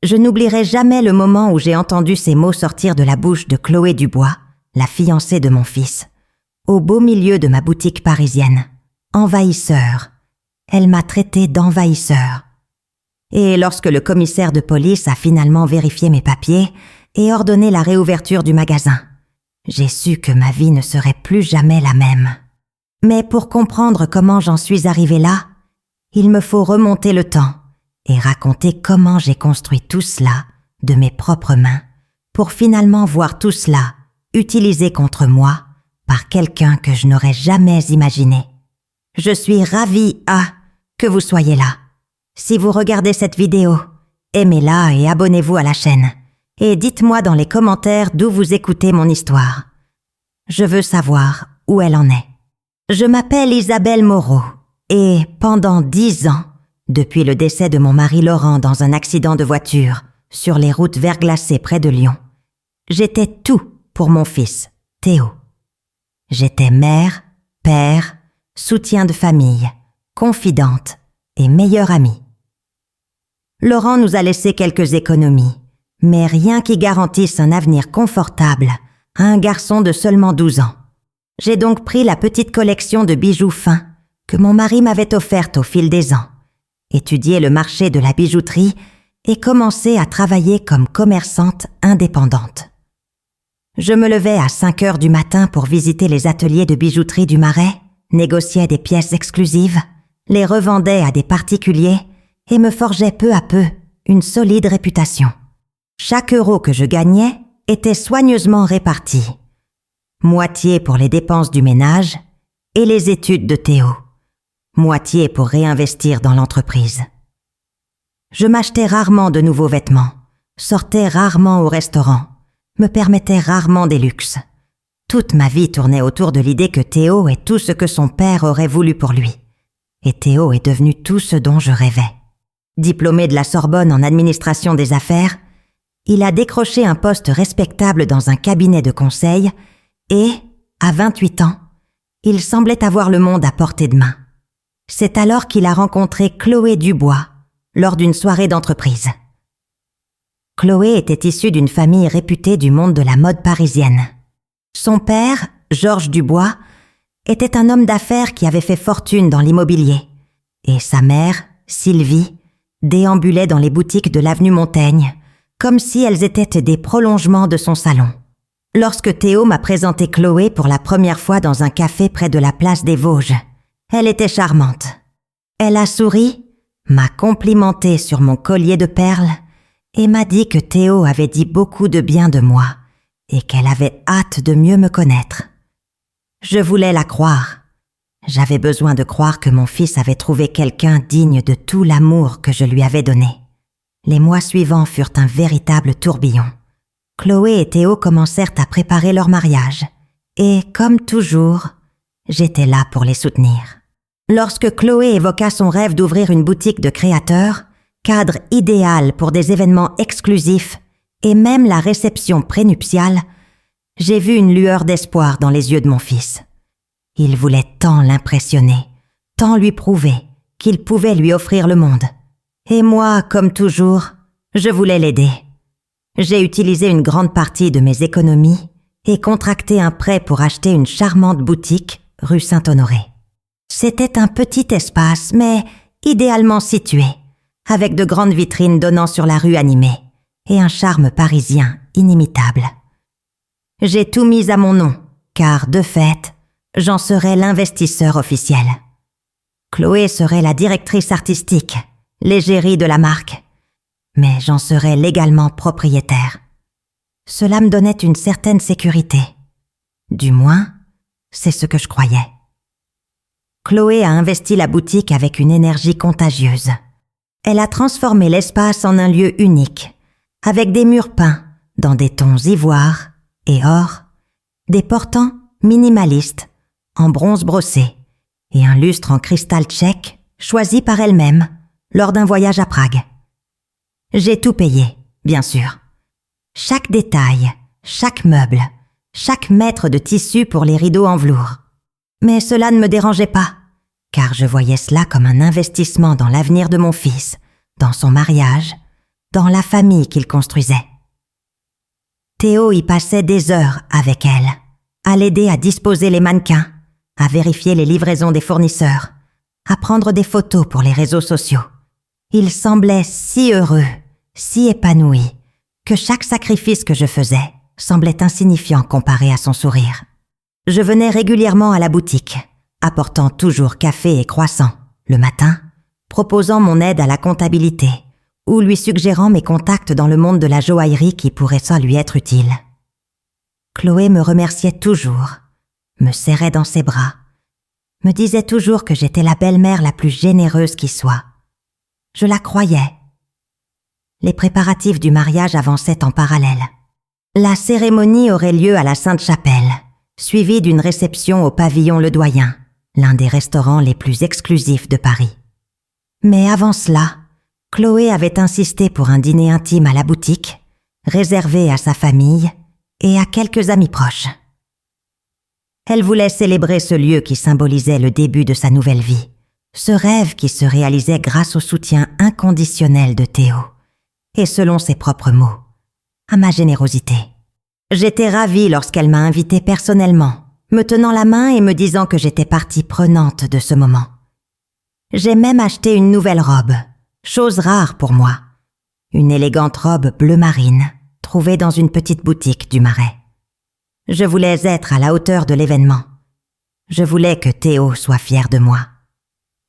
Je n'oublierai jamais le moment où j'ai entendu ces mots sortir de la bouche de Chloé Dubois, la fiancée de mon fils, au beau milieu de ma boutique parisienne. Envahisseur. Elle m'a traité d'envahisseur. Et lorsque le commissaire de police a finalement vérifié mes papiers et ordonné la réouverture du magasin, j'ai su que ma vie ne serait plus jamais la même. Mais pour comprendre comment j'en suis arrivée là, il me faut remonter le temps et raconter comment j'ai construit tout cela de mes propres mains pour finalement voir tout cela utilisé contre moi par quelqu'un que je n'aurais jamais imaginé. Je suis ravie que vous soyez là. Si vous regardez cette vidéo, aimez-la et abonnez-vous à la chaîne. Et dites-moi dans les commentaires d'où vous écoutez mon histoire. Je veux savoir où elle en est. Je m'appelle Isabelle Moreau et pendant 10 ans, depuis le décès de mon mari Laurent dans un accident de voiture sur les routes verglacées près de Lyon, j'étais tout pour mon fils, Théo. J'étais mère, père, soutien de famille, confidente et meilleure amie. Laurent nous a laissé quelques économies, mais rien qui garantisse un avenir confortable à un garçon de seulement 12 ans. J'ai donc pris la petite collection de bijoux fins que mon mari m'avait offerte au fil des ans, étudié le marché de la bijouterie et commencé à travailler comme commerçante indépendante. Je me levais à 5 heures du matin pour visiter les ateliers de bijouterie du Marais, négociais des pièces exclusives, les revendais à des particuliers et me forgeais peu à peu une solide réputation. Chaque euro que je gagnais était soigneusement réparti. Moitié pour les dépenses du ménage et les études de Théo. Moitié pour réinvestir dans l'entreprise. Je m'achetais rarement de nouveaux vêtements, sortais rarement au restaurant, me permettais rarement des luxes. Toute ma vie tournait autour de l'idée que Théo est tout ce que son père aurait voulu pour lui. Et Théo est devenu tout ce dont je rêvais. Diplômé de la Sorbonne en administration des affaires, il a décroché un poste respectable dans un cabinet de conseil et, à 28 ans, il semblait avoir le monde à portée de main. C'est alors qu'il a rencontré Chloé Dubois lors d'une soirée d'entreprise. Chloé était issue d'une famille réputée du monde de la mode parisienne. Son père, Georges Dubois, était un homme d'affaires qui avait fait fortune dans l'immobilier, et sa mère, Sylvie, déambulait dans les boutiques de l'avenue Montaigne, comme si elles étaient des prolongements de son salon. Lorsque Théo m'a présenté Chloé pour la première fois dans un café près de la place des Vosges, elle était charmante. Elle a souri, m'a complimenté sur mon collier de perles et m'a dit que Théo avait dit beaucoup de bien de moi et qu'elle avait hâte de mieux me connaître. Je voulais la croire. J'avais besoin de croire que mon fils avait trouvé quelqu'un digne de tout l'amour que je lui avais donné. Les mois suivants furent un véritable tourbillon. Chloé et Théo commencèrent à préparer leur mariage. Et, comme toujours, j'étais là pour les soutenir. Lorsque Chloé évoqua son rêve d'ouvrir une boutique de créateurs, cadre idéal pour des événements exclusifs et même la réception prénuptiale, j'ai vu une lueur d'espoir dans les yeux de mon fils. Il voulait tant l'impressionner, tant lui prouver qu'il pouvait lui offrir le monde. Et moi, comme toujours, je voulais l'aider. J'ai utilisé une grande partie de mes économies et contracté un prêt pour acheter une charmante boutique rue Saint-Honoré. C'était un petit espace, mais idéalement situé, avec de grandes vitrines donnant sur la rue animée et un charme parisien inimitable. J'ai tout mis à mon nom, car de fait, j'en serais l'investisseur officiel. Chloé serait la directrice artistique, l'égérie de la marque, mais j'en serais légalement propriétaire. Cela me donnait une certaine sécurité. Du moins, c'est ce que je croyais. Chloé a investi la boutique avec une énergie contagieuse. Elle a transformé l'espace en un lieu unique, avec des murs peints dans des tons ivoire et or, des portants minimalistes en bronze brossé et un lustre en cristal tchèque choisi par elle-même lors d'un voyage à Prague. J'ai tout payé, bien sûr. Chaque détail, chaque meuble, chaque mètre de tissu pour les rideaux en velours. Mais cela ne me dérangeait pas, car je voyais cela comme un investissement dans l'avenir de mon fils, dans son mariage, dans la famille qu'il construisait. Théo y passait des heures avec elle, à l'aider à disposer les mannequins, à vérifier les livraisons des fournisseurs, à prendre des photos pour les réseaux sociaux. Il semblait si heureux, si épanoui, que chaque sacrifice que je faisais semblait insignifiant comparé à son sourire. Je venais régulièrement à la boutique, apportant toujours café et croissants, le matin, proposant mon aide à la comptabilité, ou lui suggérant mes contacts dans le monde de la joaillerie qui pourraient ça lui être utile. Chloé me remerciait toujours, me serrait dans ses bras, me disait toujours que j'étais la belle-mère la plus généreuse qui soit. Je la croyais. Les préparatifs du mariage avançaient en parallèle. La cérémonie aurait lieu à la Sainte-Chapelle, suivie d'une réception au pavillon Le Doyen, l'un des restaurants les plus exclusifs de Paris. Mais avant cela, Chloé avait insisté pour un dîner intime à la boutique, réservé à sa famille et à quelques amis proches. Elle voulait célébrer ce lieu qui symbolisait le début de sa nouvelle vie, ce rêve qui se réalisait grâce au soutien inconditionnel de Théo, et selon ses propres mots, à ma générosité. J'étais ravie lorsqu'elle m'a invitée personnellement, me tenant la main et me disant que j'étais partie prenante de ce moment. J'ai même acheté une nouvelle robe, chose rare pour moi, une élégante robe bleu marine, trouvée dans une petite boutique du Marais. Je voulais être à la hauteur de l'événement. Je voulais que Théo soit fier de moi.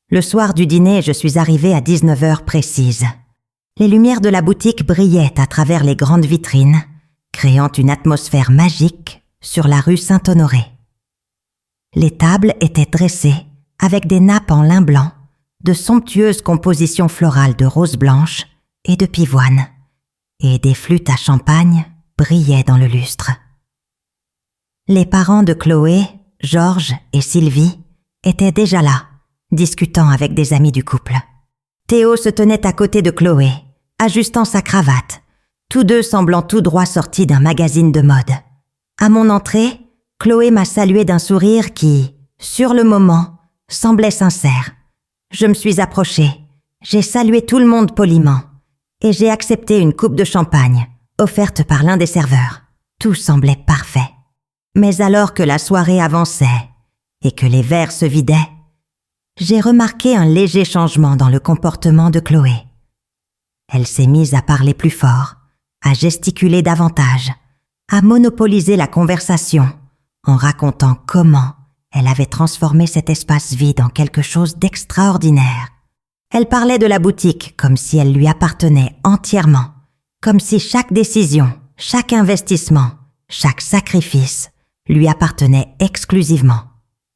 Le soir du dîner, je suis arrivée à 19h précise. Les lumières de la boutique brillaient à travers les grandes vitrines, créant une atmosphère magique sur la rue Saint-Honoré. Les tables étaient dressées avec des nappes en lin blanc, de somptueuses compositions florales de roses blanches et de pivoine, et des flûtes à champagne brillaient dans le lustre. Les parents de Chloé, Georges et Sylvie étaient déjà là, discutant avec des amis du couple. Théo se tenait à côté de Chloé, ajustant sa cravate, tous deux semblant tout droit sortis d'un magazine de mode. À mon entrée, Chloé m'a salué d'un sourire qui, sur le moment, semblait sincère. Je me suis approchée, j'ai salué tout le monde poliment, et j'ai accepté une coupe de champagne, offerte par l'un des serveurs. Tout semblait parfait. Mais alors que la soirée avançait, et que les verres se vidaient, j'ai remarqué un léger changement dans le comportement de Chloé. Elle s'est mise à parler plus fort, à gesticuler davantage, à monopoliser la conversation, en racontant comment elle avait transformé cet espace vide en quelque chose d'extraordinaire. Elle parlait de la boutique comme si elle lui appartenait entièrement, comme si chaque décision, chaque investissement, chaque sacrifice lui appartenait exclusivement.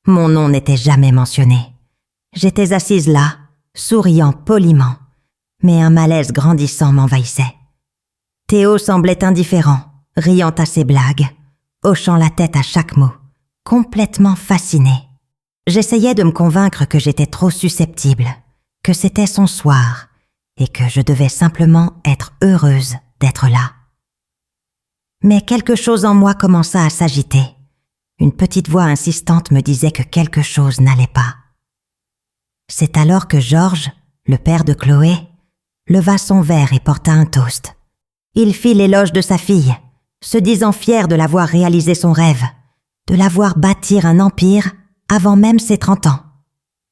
Mon nom n'était jamais mentionné. J'étais assise là, souriant poliment, mais un malaise grandissant m'envahissait. Théo semblait indifférent, riant à ses blagues, hochant la tête à chaque mot, complètement fasciné. J'essayais de me convaincre que j'étais trop susceptible, que c'était son soir, et que je devais simplement être heureuse d'être là. Mais quelque chose en moi commença à s'agiter. Une petite voix insistante me disait que quelque chose n'allait pas. C'est alors que Georges, le père de Chloé, leva son verre et porta un toast. Il fit l'éloge de sa fille, se disant fier de l'avoir réalisé son rêve, de l'avoir bâtir un empire avant même ses 30 ans.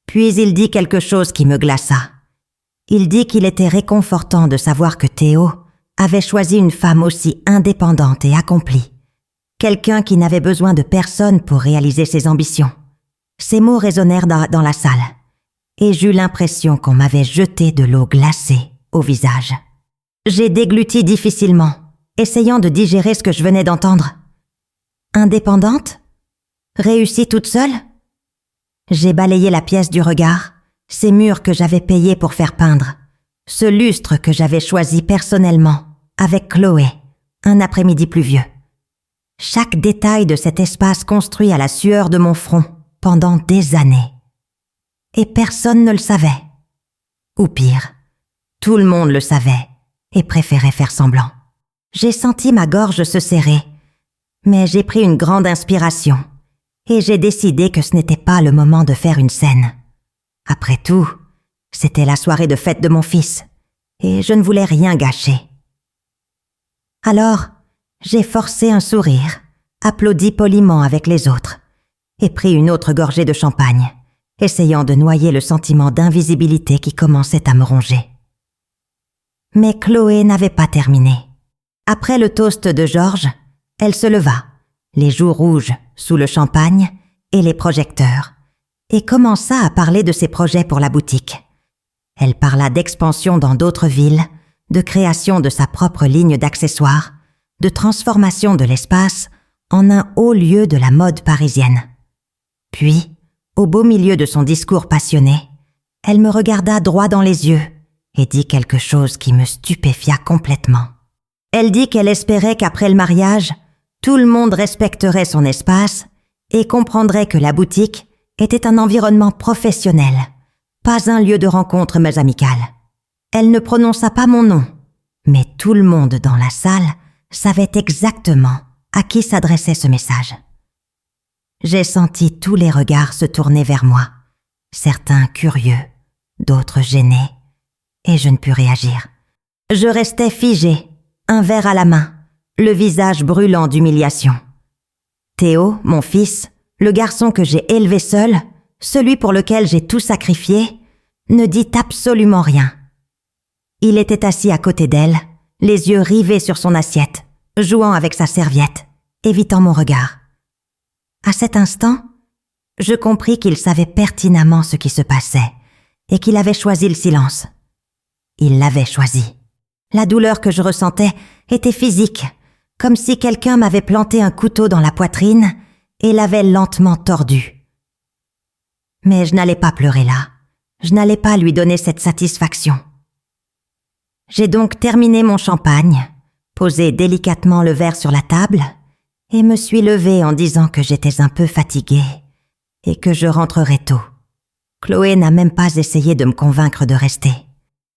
Puis il dit quelque chose qui me glaça. Il dit qu'il était réconfortant de savoir que Théo avait choisi une femme aussi indépendante et accomplie. Quelqu'un qui n'avait besoin de personne pour réaliser ses ambitions. Ces mots résonnèrent dans la salle, et j'eus l'impression qu'on m'avait jeté de l'eau glacée au visage. J'ai dégluti difficilement, essayant de digérer ce que je venais d'entendre. Indépendante ? Réussie toute seule ? J'ai balayé la pièce du regard, ces murs que j'avais payés pour faire peindre, ce lustre que j'avais choisi personnellement, avec Chloé, un après-midi pluvieux. Chaque détail de cet espace construit à la sueur de mon front pendant des années. Et personne ne le savait. Ou pire, tout le monde le savait et préférait faire semblant. J'ai senti ma gorge se serrer, mais j'ai pris une grande inspiration et j'ai décidé que ce n'était pas le moment de faire une scène. Après tout, c'était la soirée de fête de mon fils et je ne voulais rien gâcher. Alors, j'ai forcé un sourire, applaudi poliment avec les autres, et pris une autre gorgée de champagne, essayant de noyer le sentiment d'invisibilité qui commençait à me ronger. Mais Chloé n'avait pas terminé. Après le toast de Georges, elle se leva, les joues rouges sous le champagne et les projecteurs, et commença à parler de ses projets pour la boutique. Elle parla d'expansion dans d'autres villes, de création de sa propre ligne d'accessoires, de transformation de l'espace en un haut lieu de la mode parisienne. Puis, au beau milieu de son discours passionné, elle me regarda droit dans les yeux et dit quelque chose qui me stupéfia complètement. Elle dit qu'elle espérait qu'après le mariage, tout le monde respecterait son espace et comprendrait que la boutique était un environnement professionnel, pas un lieu de rencontre mais amical. Elle ne prononça pas mon nom, mais tout le monde dans la salle savait exactement à qui s'adressait ce message. J'ai senti tous les regards se tourner vers moi, certains curieux, d'autres gênés, et je ne pus réagir. Je restais figée, un verre à la main, le visage brûlant d'humiliation. Théo, mon fils, le garçon que j'ai élevé seul, celui pour lequel j'ai tout sacrifié, ne dit absolument rien. Il était assis à côté d'elle, les yeux rivés sur son assiette, jouant avec sa serviette, évitant mon regard. À cet instant, je compris qu'il savait pertinemment ce qui se passait et qu'il avait choisi le silence. Il l'avait choisi. La douleur que je ressentais était physique, comme si quelqu'un m'avait planté un couteau dans la poitrine et l'avait lentement tordu. Mais je n'allais pas pleurer là. Je n'allais pas lui donner cette satisfaction. J'ai donc terminé mon champagne, posé délicatement le verre sur la table et me suis levée en disant que j'étais un peu fatiguée et que je rentrerais tôt. Chloé n'a même pas essayé de me convaincre de rester.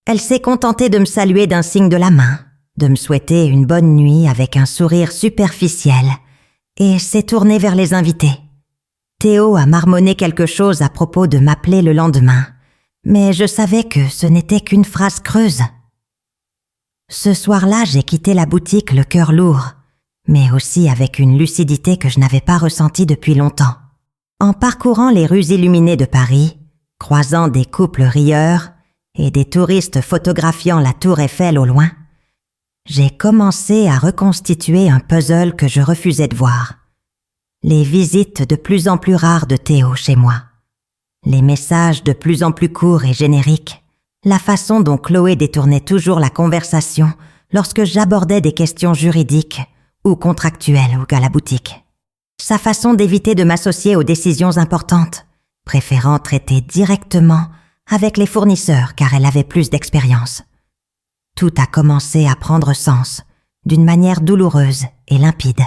Elle s'est contentée de me saluer d'un signe de la main, de me souhaiter une bonne nuit avec un sourire superficiel et s'est tournée vers les invités. Théo a marmonné quelque chose à propos de m'appeler le lendemain, mais je savais que ce n'était qu'une phrase creuse. Ce soir-là, j'ai quitté la boutique le cœur lourd, mais aussi avec une lucidité que je n'avais pas ressentie depuis longtemps. En parcourant les rues illuminées de Paris, croisant des couples rieurs et des touristes photographiant la tour Eiffel au loin, j'ai commencé à reconstituer un puzzle que je refusais de voir. Les visites de plus en plus rares de Théo chez moi, les messages de plus en plus courts et génériques, la façon dont Chloé détournait toujours la conversation lorsque j'abordais des questions juridiques ou contractuelles à la boutique. Sa façon d'éviter de m'associer aux décisions importantes, préférant traiter directement avec les fournisseurs car elle avait plus d'expérience. Tout a commencé à prendre sens, d'une manière douloureuse et limpide.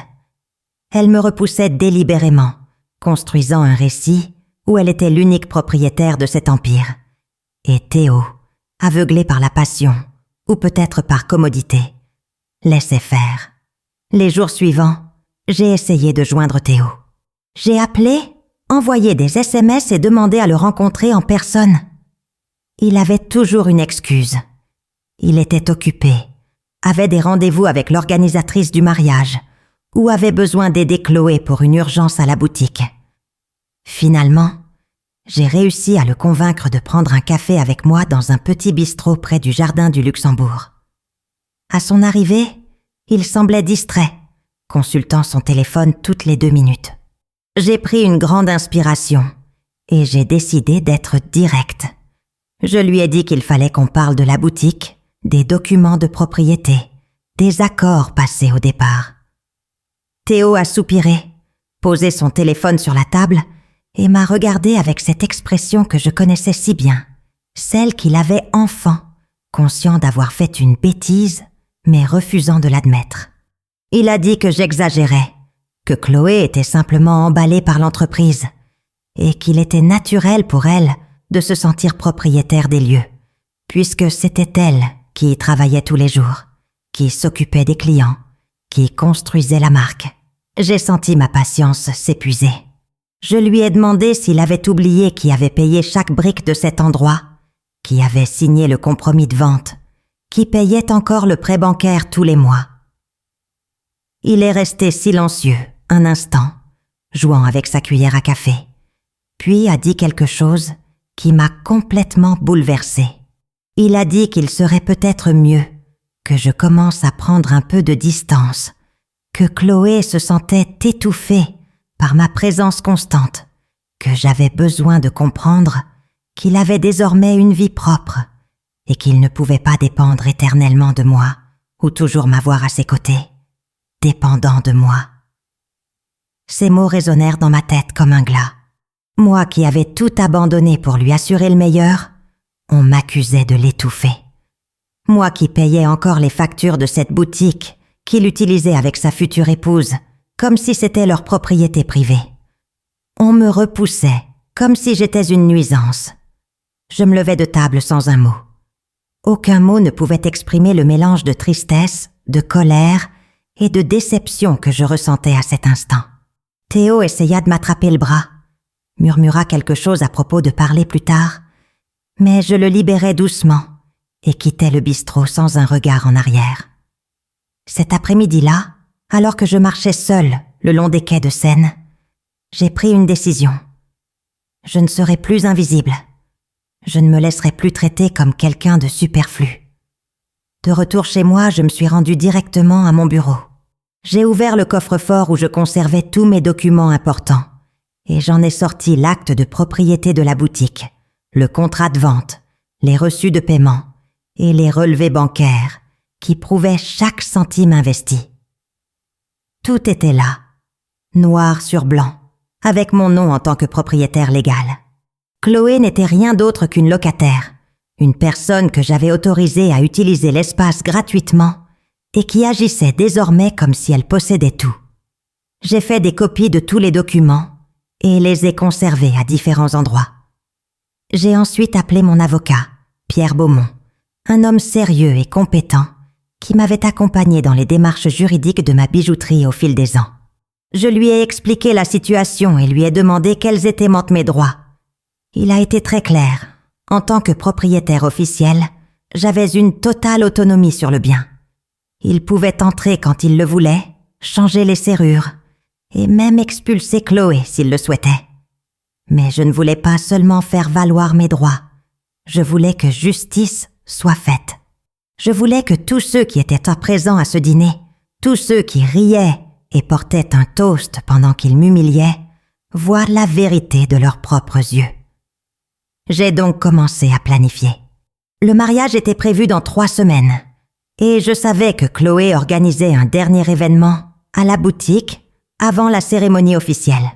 Elle me repoussait délibérément, construisant un récit où elle était l'unique propriétaire de cet empire. Et Théo, aveuglé par la passion, ou peut-être par commodité, laissait faire. Les jours suivants, j'ai essayé de joindre Théo. J'ai appelé, envoyé des SMS et demandé à le rencontrer en personne. Il avait toujours une excuse. Il était occupé, avait des rendez-vous avec l'organisatrice du mariage, ou avait besoin d'aider Chloé pour une urgence à la boutique. Finalement, j'ai réussi à le convaincre de prendre un café avec moi dans un petit bistrot près du jardin du Luxembourg. À son arrivée, il semblait distrait, consultant son téléphone toutes les 2 minutes. J'ai pris une grande inspiration et j'ai décidé d'être directe. Je lui ai dit qu'il fallait qu'on parle de la boutique, des documents de propriété, des accords passés au départ. Théo a soupiré, posé son téléphone sur la table et m'a regardé avec cette expression que je connaissais si bien, celle qu'il avait enfant, conscient d'avoir fait une bêtise, mais refusant de l'admettre. Il a dit que j'exagérais, que Chloé était simplement emballée par l'entreprise et qu'il était naturel pour elle de se sentir propriétaire des lieux, puisque c'était elle qui y travaillait tous les jours, qui s'occupait des clients, qui construisait la marque. J'ai senti ma patience s'épuiser. Je lui ai demandé s'il avait oublié qui avait payé chaque brique de cet endroit, qui avait signé le compromis de vente, qui payait encore le prêt bancaire tous les mois. Il est resté silencieux un instant, jouant avec sa cuillère à café, puis a dit quelque chose qui m'a complètement bouleversée. Il a dit qu'il serait peut-être mieux que je commence à prendre un peu de distance, que Chloé se sentait étouffée par ma présence constante, que j'avais besoin de comprendre qu'il avait désormais une vie propre et qu'il ne pouvait pas dépendre éternellement de moi ou toujours m'avoir à ses côtés, dépendant de moi. Ces mots résonnèrent dans ma tête comme un glas. Moi qui avais tout abandonné pour lui assurer le meilleur, on m'accusait de l'étouffer. Moi qui payais encore les factures de cette boutique qu'il utilisait avec sa future épouse, comme si c'était leur propriété privée. On me repoussait, comme si j'étais une nuisance. Je me levai de table sans un mot. Aucun mot ne pouvait exprimer le mélange de tristesse, de colère et de déception que je ressentais à cet instant. Théo essaya de m'attraper le bras, murmura quelque chose à propos de parler plus tard, mais je le libérai doucement et quittai le bistrot sans un regard en arrière. Cet après-midi-là, alors que je marchais seule le long des quais de Seine, j'ai pris une décision. Je ne serai plus invisible. Je ne me laisserai plus traiter comme quelqu'un de superflu. De retour chez moi, je me suis rendue directement à mon bureau. J'ai ouvert le coffre-fort où je conservais tous mes documents importants et j'en ai sorti l'acte de propriété de la boutique, le contrat de vente, les reçus de paiement et les relevés bancaires qui prouvaient chaque centime investi. Tout était là, noir sur blanc, avec mon nom en tant que propriétaire légal. Chloé n'était rien d'autre qu'une locataire, une personne que j'avais autorisée à utiliser l'espace gratuitement et qui agissait désormais comme si elle possédait tout. J'ai fait des copies de tous les documents et les ai conservés à différents endroits. J'ai ensuite appelé mon avocat, Pierre Beaumont, un homme sérieux et compétent qui m'avait accompagné dans les démarches juridiques de ma bijouterie au fil des ans. Je lui ai expliqué la situation et lui ai demandé quels étaient mes droits. Il a été très clair. En tant que propriétaire officiel, j'avais une totale autonomie sur le bien. Il pouvait entrer quand il le voulait, changer les serrures et même expulser Chloé s'il le souhaitait. Mais je ne voulais pas seulement faire valoir mes droits. Je voulais que justice soit faite. Je voulais que tous ceux qui étaient présents à ce dîner, tous ceux qui riaient et portaient un toast pendant qu'ils m'humiliaient, voient la vérité de leurs propres yeux. J'ai donc commencé à planifier. Le mariage était prévu dans 3 semaines et je savais que Chloé organisait un dernier événement à la boutique avant la cérémonie officielle.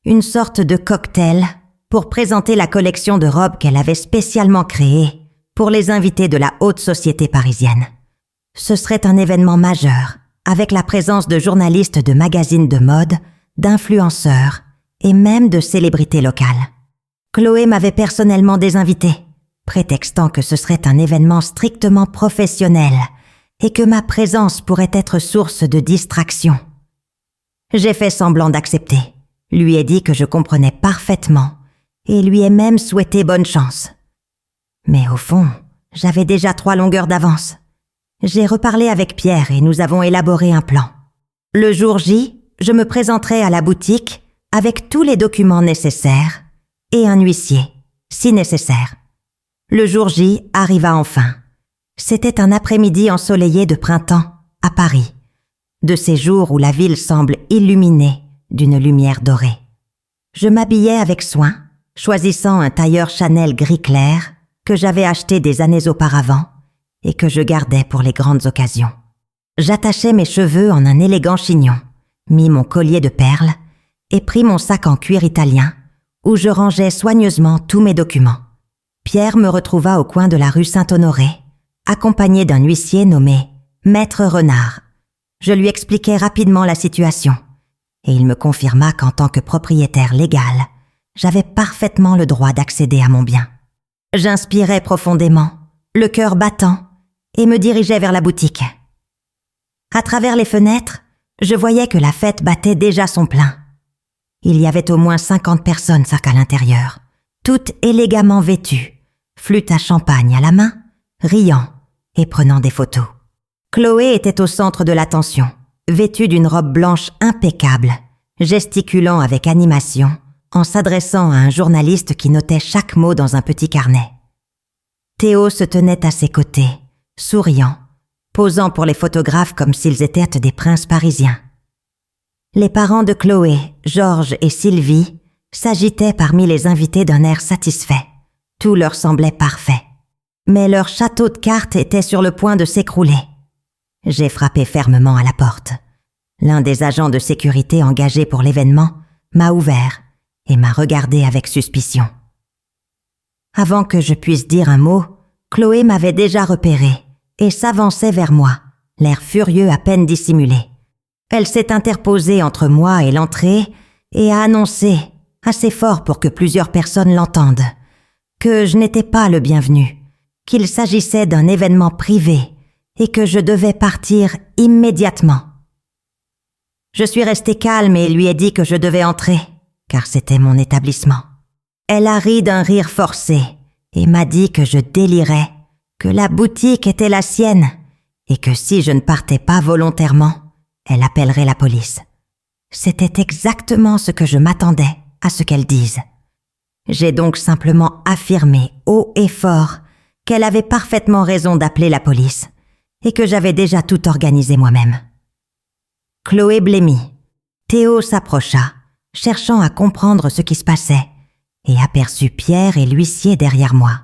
Une sorte de cocktail pour présenter la collection de robes qu'elle avait spécialement créée pour les invités de la haute société parisienne. Ce serait un événement majeur, avec la présence de journalistes de magazines de mode, d'influenceurs et même de célébrités locales. Chloé m'avait personnellement désinvité, prétextant que ce serait un événement strictement professionnel et que ma présence pourrait être source de distraction. J'ai fait semblant d'accepter, lui ai dit que je comprenais parfaitement et lui ai même souhaité bonne chance. Mais au fond, j'avais déjà 3 longueurs d'avance. J'ai reparlé avec Pierre et nous avons élaboré un plan. Le jour J, je me présenterai à la boutique avec tous les documents nécessaires et un huissier, si nécessaire. Le jour J arriva enfin. C'était un après-midi ensoleillé de printemps, à Paris, de ces jours où la ville semble illuminée d'une lumière dorée. Je m'habillai avec soin, choisissant un tailleur Chanel gris clair que j'avais acheté des années auparavant et que je gardais pour les grandes occasions. J'attachai mes cheveux en un élégant chignon, mis mon collier de perles et pris mon sac en cuir italien où je rangeais soigneusement tous mes documents. Pierre me retrouva au coin de la rue Saint-Honoré, accompagné d'un huissier nommé Maître Renard. Je lui expliquai rapidement la situation et il me confirma qu'en tant que propriétaire légal, j'avais parfaitement le droit d'accéder à mon bien. J'inspirais profondément, le cœur battant, et me dirigeais vers la boutique. À travers les fenêtres, je voyais que la fête battait déjà son plein. Il y avait au moins 50 personnes à l'intérieur, toutes élégamment vêtues, flûte à champagne à la main, riant et prenant des photos. Chloé était au centre de l'attention, vêtu d'une robe blanche impeccable, gesticulant avec animation, en s'adressant à un journaliste qui notait chaque mot dans un petit carnet. Théo se tenait à ses côtés, souriant, posant pour les photographes comme s'ils étaient des princes parisiens. Les parents de Chloé, Georges et Sylvie s'agitaient parmi les invités d'un air satisfait. Tout leur semblait parfait. Mais leur château de cartes était sur le point de s'écrouler. J'ai frappé fermement à la porte. L'un des agents de sécurité engagés pour l'événement m'a ouvert et m'a regardé avec suspicion. Avant que je puisse dire un mot, Chloé m'avait déjà repéré et s'avançait vers moi, l'air furieux à peine dissimulé. Elle s'est interposée entre moi et l'entrée et a annoncé, assez fort pour que plusieurs personnes l'entendent, que je n'étais pas le bienvenu, qu'il s'agissait d'un événement privé et que je devais partir immédiatement. Je suis restée calme et lui ai dit que je devais entrer, car c'était mon établissement. Elle a ri d'un rire forcé et m'a dit que je délirais, que la boutique était la sienne et que si je ne partais pas volontairement, elle appellerait la police. C'était exactement ce que je m'attendais à ce qu'elle dise. J'ai donc simplement affirmé haut et fort qu'elle avait parfaitement raison d'appeler la police et que j'avais déjà tout organisé moi-même. Chloé blêmit. Théo s'approcha, cherchant à comprendre ce qui se passait, et aperçut Pierre et l'huissier derrière moi.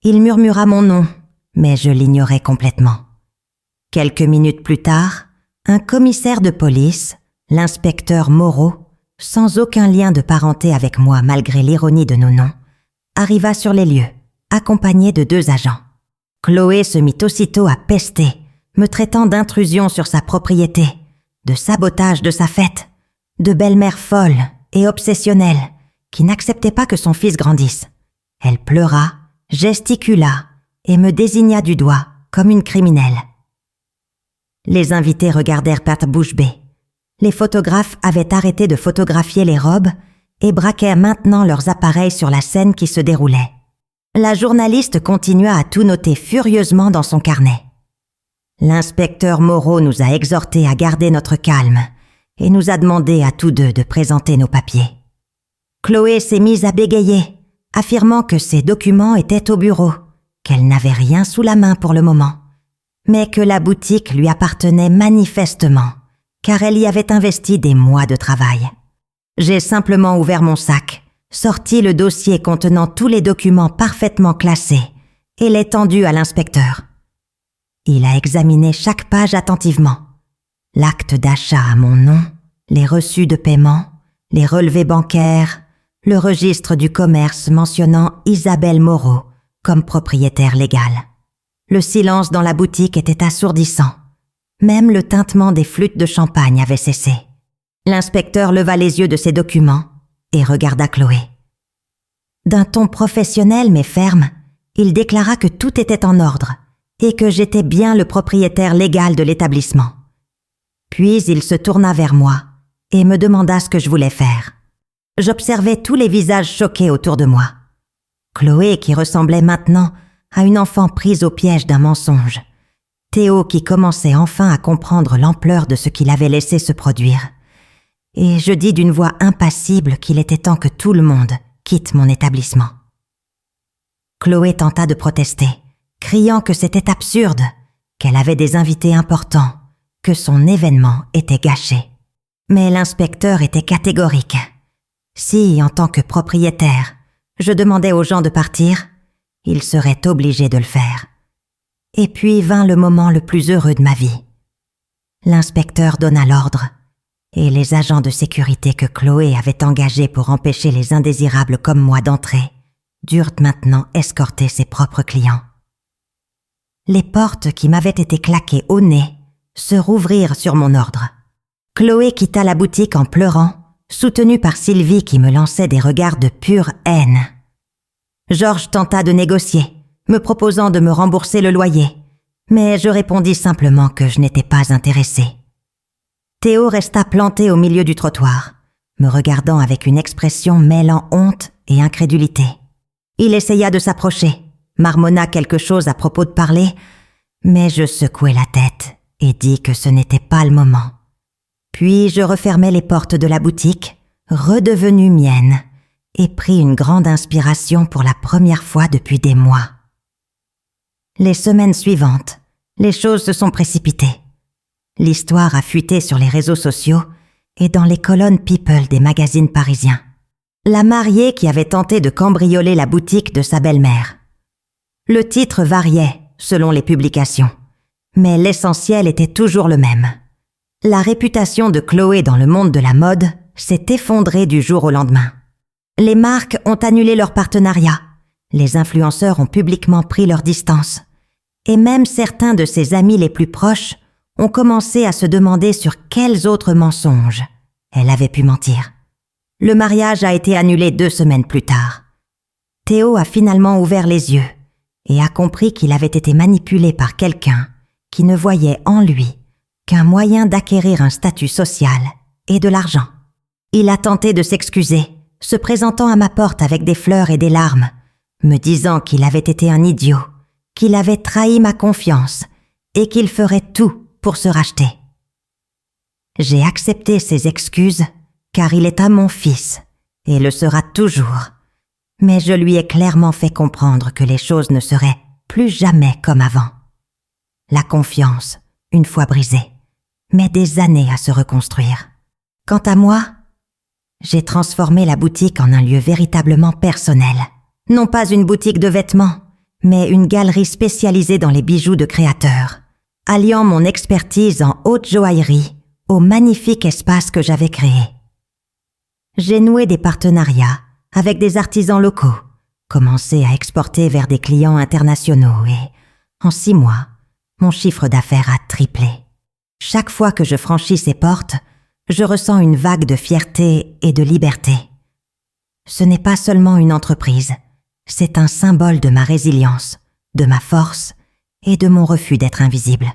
Il murmura mon nom, mais je l'ignorais complètement. Quelques minutes plus tard, un commissaire de police, l'inspecteur Moreau, sans aucun lien de parenté avec moi malgré l'ironie de nos noms, arriva sur les lieux, accompagné de 2 agents. Chloé se mit aussitôt à pester, me traitant d'intrusion sur sa propriété, de sabotage de sa fête, de belle-mère folle et obsessionnelle qui n'acceptait pas que son fils grandisse. Elle pleura, gesticula et me désigna du doigt comme une criminelle. Les invités regardèrent patte bouche bée. Les photographes avaient arrêté de photographier les robes et braquèrent maintenant leurs appareils sur la scène qui se déroulait. La journaliste continua à tout noter furieusement dans son carnet. L'inspecteur Moreau nous a exhortés à garder notre calme et nous a demandé à tous 2 de présenter nos papiers. Chloé s'est mise à bégayer, affirmant que ses documents étaient au bureau, qu'elle n'avait rien sous la main pour le moment, mais que la boutique lui appartenait manifestement, car elle y avait investi des mois de travail. J'ai simplement ouvert mon sac, sorti le dossier contenant tous les documents parfaitement classés et l'ai tendu à l'inspecteur. Il a examiné chaque page attentivement. L'acte d'achat à mon nom, les reçus de paiement, les relevés bancaires, le registre du commerce mentionnant Isabelle Moreau comme propriétaire légale. Le silence dans la boutique était assourdissant. Même le tintement des flûtes de champagne avait cessé. L'inspecteur leva les yeux de ses documents et regarda Chloé. D'un ton professionnel mais ferme, il déclara que tout était en ordre et que j'étais bien le propriétaire légal de l'établissement. Puis il se tourna vers moi et me demanda ce que je voulais faire. J'observais tous les visages choqués autour de moi. Chloé qui ressemblait maintenant à une enfant prise au piège d'un mensonge. Théo qui commençait enfin à comprendre l'ampleur de ce qu'il avait laissé se produire. Et je dis d'une voix impassible qu'il était temps que tout le monde quitte mon établissement. Chloé tenta de protester, criant que c'était absurde, qu'elle avait des invités importants, que son événement était gâché. Mais l'inspecteur était catégorique. Si, en tant que propriétaire, je demandais aux gens de partir, ils seraient obligés de le faire. Et puis vint le moment le plus heureux de ma vie. L'inspecteur donna l'ordre, et les agents de sécurité que Chloé avait engagés pour empêcher les indésirables comme moi d'entrer durent maintenant escorter ses propres clients. Les portes qui m'avaient été claquées au nez se rouvrirent sur mon ordre. Chloé quitta la boutique en pleurant, soutenue par Sylvie qui me lançait des regards de pure haine. Georges tenta de négocier, me proposant de me rembourser le loyer, mais je répondis simplement que je n'étais pas intéressée. Théo resta planté au milieu du trottoir, me regardant avec une expression mêlant honte et incrédulité. Il essaya de s'approcher, marmonna quelque chose à propos de parler, mais je secouai la tête et dis que ce n'était pas le moment. Puis je refermai les portes de la boutique, redevenue mienne, et pris une grande inspiration pour la première fois depuis des mois. Les semaines suivantes, les choses se sont précipitées. L'histoire a fuité sur les réseaux sociaux et dans les colonnes People des magazines parisiens. La mariée qui avait tenté de cambrioler la boutique de sa belle-mère. Le titre variait selon les publications, mais l'essentiel était toujours le même. La réputation de Chloé dans le monde de la mode s'est effondrée du jour au lendemain. Les marques ont annulé leur partenariat, les influenceurs ont publiquement pris leur distance, et même certains de ses amis les plus proches ont commencé à se demander sur quels autres mensonges elle avait pu mentir. Le mariage a été annulé 2 semaines plus tard. Théo a finalement ouvert les yeux et a compris qu'il avait été manipulé par quelqu'un qui ne voyait en lui qu'un moyen d'acquérir un statut social et de l'argent. Il a tenté de s'excuser, se présentant à ma porte avec des fleurs et des larmes, me disant qu'il avait été un idiot, qu'il avait trahi ma confiance et qu'il ferait tout pour se racheter. J'ai accepté ses excuses car il est à mon fils et le sera toujours, mais je lui ai clairement fait comprendre que les choses ne seraient plus jamais comme avant. La confiance, une fois brisée, met des années à se reconstruire. Quant à moi, j'ai transformé la boutique en un lieu véritablement personnel. Non pas une boutique de vêtements, mais une galerie spécialisée dans les bijoux de créateurs, alliant mon expertise en haute joaillerie au magnifique espace que j'avais créé. J'ai noué des partenariats avec des artisans locaux, commencé à exporter vers des clients internationaux et, en 6 mois, mon chiffre d'affaires a triplé. Chaque fois que je franchis ces portes, je ressens une vague de fierté et de liberté. Ce n'est pas seulement une entreprise, c'est un symbole de ma résilience, de ma force et de mon refus d'être invisible.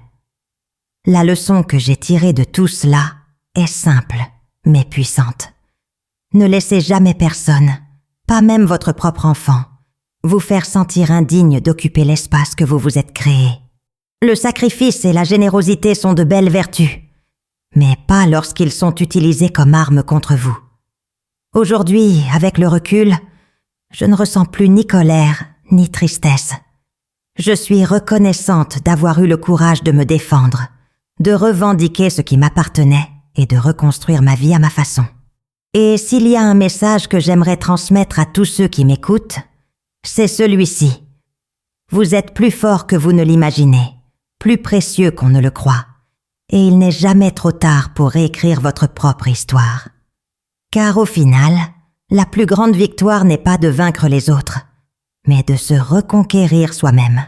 La leçon que j'ai tirée de tout cela est simple, mais puissante. Ne laissez jamais personne, pas même votre propre enfant, vous faire sentir indigne d'occuper l'espace que vous vous êtes créé. Le sacrifice et la générosité sont de belles vertus, mais pas lorsqu'ils sont utilisés comme armes contre vous. Aujourd'hui, avec le recul, je ne ressens plus ni colère, ni tristesse. Je suis reconnaissante d'avoir eu le courage de me défendre, de revendiquer ce qui m'appartenait et de reconstruire ma vie à ma façon. Et s'il y a un message que j'aimerais transmettre à tous ceux qui m'écoutent, c'est celui-ci. Vous êtes plus fort que vous ne l'imaginez, plus précieux qu'on ne le croit, et il n'est jamais trop tard pour réécrire votre propre histoire. Car au final, la plus grande victoire n'est pas de vaincre les autres, mais de se reconquérir soi-même.